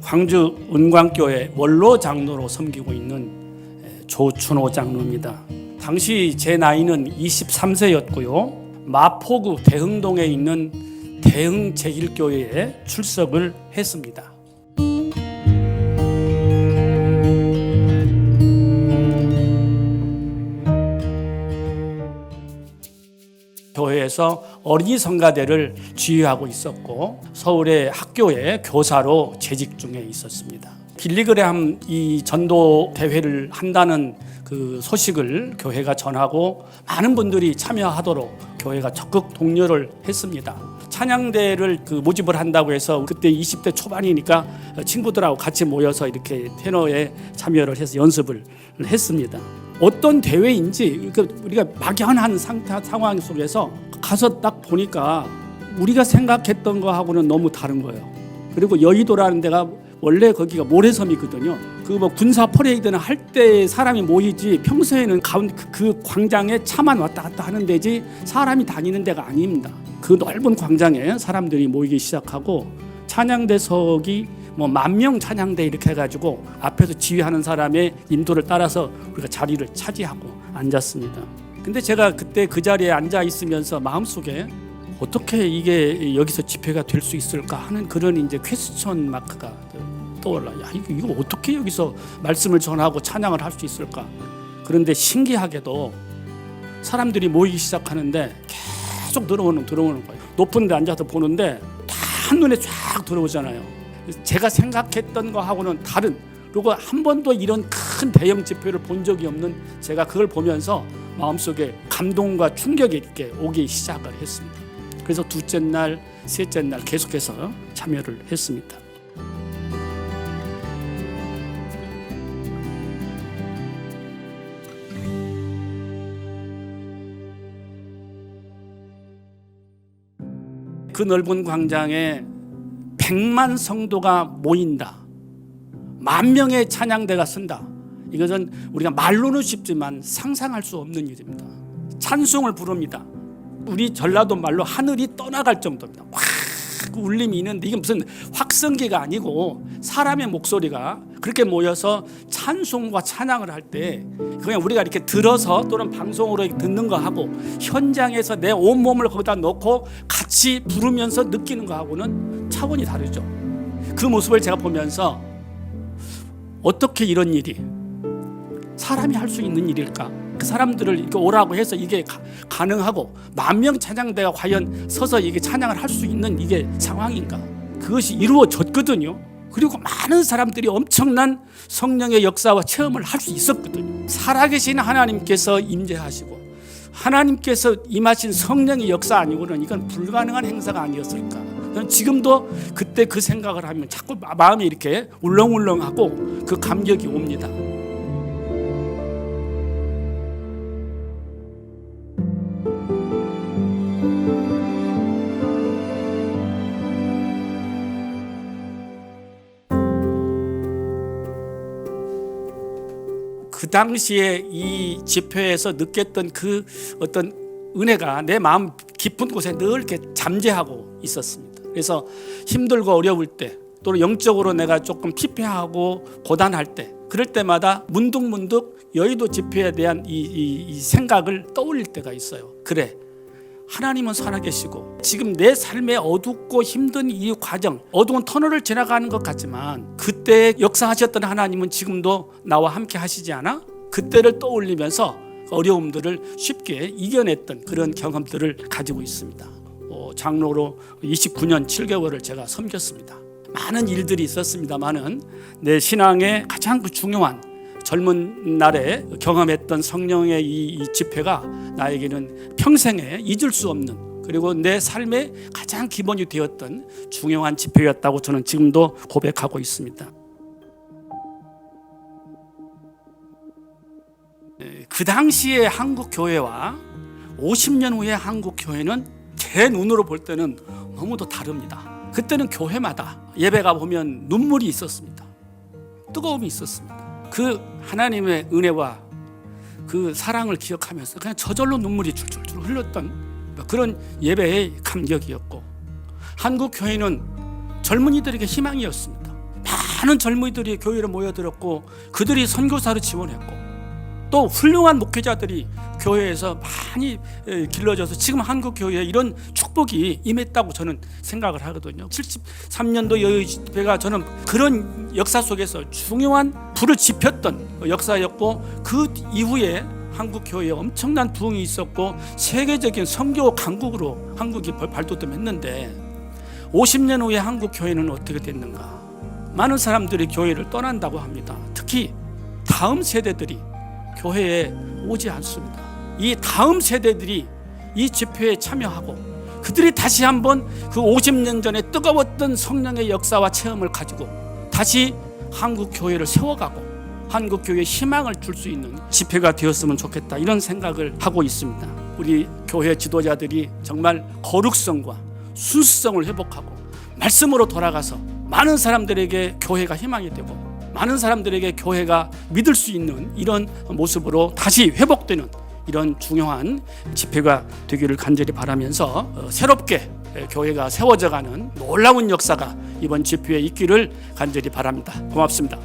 광주 은광교회 원로 장로로 섬기고 있는 조춘호 장로입니다. 당시 제 나이는 23세였고요. 마포구 대흥동에 있는 대흥제일교회에 출석을 했습니다. 교회에서 어린이 성가대를 지휘하고 있었고 서울의 학교의 교사로 재직 중에 있었습니다. 빌리그레함 이 전도 대회를 한다는 그 소식을 교회가 전하고 많은 분들이 참여하도록 교회가 적극 독려를 했습니다. 찬양대를 모집을 한다고 해서 그때 20대 초반이니까 친구들하고 같이 모여서 이렇게 테너에 참여를 해서 연습을 했습니다. 어떤 대회인지 우리가 막연한 상황 속에서 가서 딱 보니까 우리가 생각했던 거하고는 너무 다른 거예요. 그리고 여의도라는 데가 원래 거기가 모래섬이거든요. 군사 퍼레이드는 할 때 사람이 모이지 평소에는 그 광장에 차만 왔다 갔다 하는 데지 사람이 다니는 데가 아닙니다. 그 넓은 광장에 사람들이 모이기 시작하고 찬양대석이 10,000명 찬양대 이렇게 해가지고 앞에서 지휘하는 사람의 인도를 따라서 우리가 자리를 차지하고 앉았습니다. 근데 제가 그때 그 자리에 앉아 있으면서 마음속에 어떻게 이게 여기서 집회가 될 수 있을까 하는 그런 이제 퀘스천 마크가 떠올라. 야, 이거 어떻게 여기서 말씀을 전하고 찬양을 할 수 있을까? 그런데 신기하게도 사람들이 모이기 시작하는데 계속 들어오는 거예요. 높은 데 앉아서 보는데 다 한눈에 쫙 들어오잖아요. 제가 생각했던 거하고는 다른, 그리고 한 번도 이런 큰 대형 집회를 본 적이 없는 제가 그걸 보면서 마음속에 감동과 충격이 이렇게 오기 시작을 했습니다. 그래서 둘째 날, 셋째 날 계속해서 참여를 했습니다. 그 넓은 광장에 100만 성도가 모인다. 10,000명의 찬양대가 쓴다. 이것은 우리가 말로는 쉽지만 상상할 수 없는 일입니다. 찬송을 부릅니다. 우리 전라도 말로 하늘이 떠나갈 정도입니다. 확 울림이 있는데 이게 무슨 확성기가 아니고 사람의 목소리가 그렇게 모여서 찬송과 찬양을 할 때 그냥 우리가 이렇게 들어서 또는 방송으로 듣는 거하고 현장에서 내 온몸을 거기다 놓고 같이 부르면서 느끼는 거하고는 차원이 다르죠. 그 모습을 제가 보면서 어떻게 이런 일이 사람이 할 수 있는 일일까? 그 사람들을 이렇게 오라고 해서 이게 가능하고 10,000명 찬양대가 과연 서서 이게 찬양을 할 수 있는 이게 상황인가? 그것이 이루어졌거든요. 그리고 많은 사람들이 엄청난 성령의 역사와 체험을 할 수 있었거든요. 살아계신 하나님께서 임재하시고 하나님께서 임하신 성령의 역사 아니고는 이건 불가능한 행사가 아니었을까? 저는 지금도 그때 그 생각을 하면 자꾸 마음이 이렇게 울렁울렁하고 그 감격이 옵니다. 그 당시에 이 집회에서 느꼈던 그 어떤 은혜가 내 마음 깊은 곳에 늘 이렇게 잠재하고 있었습니다. 그래서 힘들고 어려울 때 또는 영적으로 내가 조금 피폐하고 고단할 때 그럴 때마다 문득문득 여의도 집회에 대한 이 생각을 떠올릴 때가 있어요. 그래, 하나님은 살아계시고 지금 내 삶의 어둡고 힘든 이 과정, 어두운 터널을 지나가는 것 같지만 그때 역사하셨던 하나님은 지금도 나와 함께 하시지 않아? 그때를 떠올리면서 어려움들을 쉽게 이겨냈던 그런 경험들을 가지고 있습니다. 장로로 29년 7개월을 제가 섬겼습니다. 많은 일들이 있었습니다만은 내 신앙의 가장 중요한 젊은 날에 경험했던 성령의 이 집회가 나에게는 평생에 잊을 수 없는 그리고 내 삶의 가장 기본이 되었던 중요한 집회였다고 저는 지금도 고백하고 있습니다. 그 당시의 한국 교회와 50년 후의 한국 교회는 제 눈으로 볼 때는 너무도 다릅니다. 그때는 교회마다 예배가 보면 눈물이 있었습니다. 뜨거움이 있었습니다. 그 하나님의 은혜와 그 사랑을 기억하면서 그냥 저절로 눈물이 줄줄줄 흘렀던 그런 예배의 감격이었고, 한국 교회는 젊은이들에게 희망이었습니다. 많은 젊은이들이 교회로 모여들었고 그들이 선교사로 지원했고 또 훌륭한 목회자들이 교회에서 많이 길러져서 지금 한국 교회에 이런 축복이 임했다고 저는 생각을 하거든요. 73년도 여의 집회가 저는 그런 역사 속에서 중요한 불을 지폈던 역사였고 그 이후에 한국 교회에 엄청난 부흥이 있었고 세계적인 선교 강국으로 한국이 발돋움했는데 50년 후에 한국 교회는 어떻게 됐는가? 많은 사람들이 교회를 떠난다고 합니다. 특히 다음 세대들이 교회에 오지 않습니다. 이 다음 세대들이 이 집회에 참여하고 그들이 다시 한번 그 50년 전에 뜨거웠던 성령의 역사와 체험을 가지고 다시 한국 교회를 세워가고 한국 교회에 희망을 줄 수 있는 집회가 되었으면 좋겠다, 이런 생각을 하고 있습니다. 우리 교회 지도자들이 정말 거룩성과 순수성을 회복하고 말씀으로 돌아가서 많은 사람들에게 교회가 희망이 되고 많은 사람들에게 교회가 믿을 수 있는 이런 모습으로 다시 회복되는 이런 중요한 집회가 되기를 간절히 바라면서 새롭게 교회가 세워져가는 놀라운 역사가 이번 집회에 있기를 간절히 바랍니다. 고맙습니다.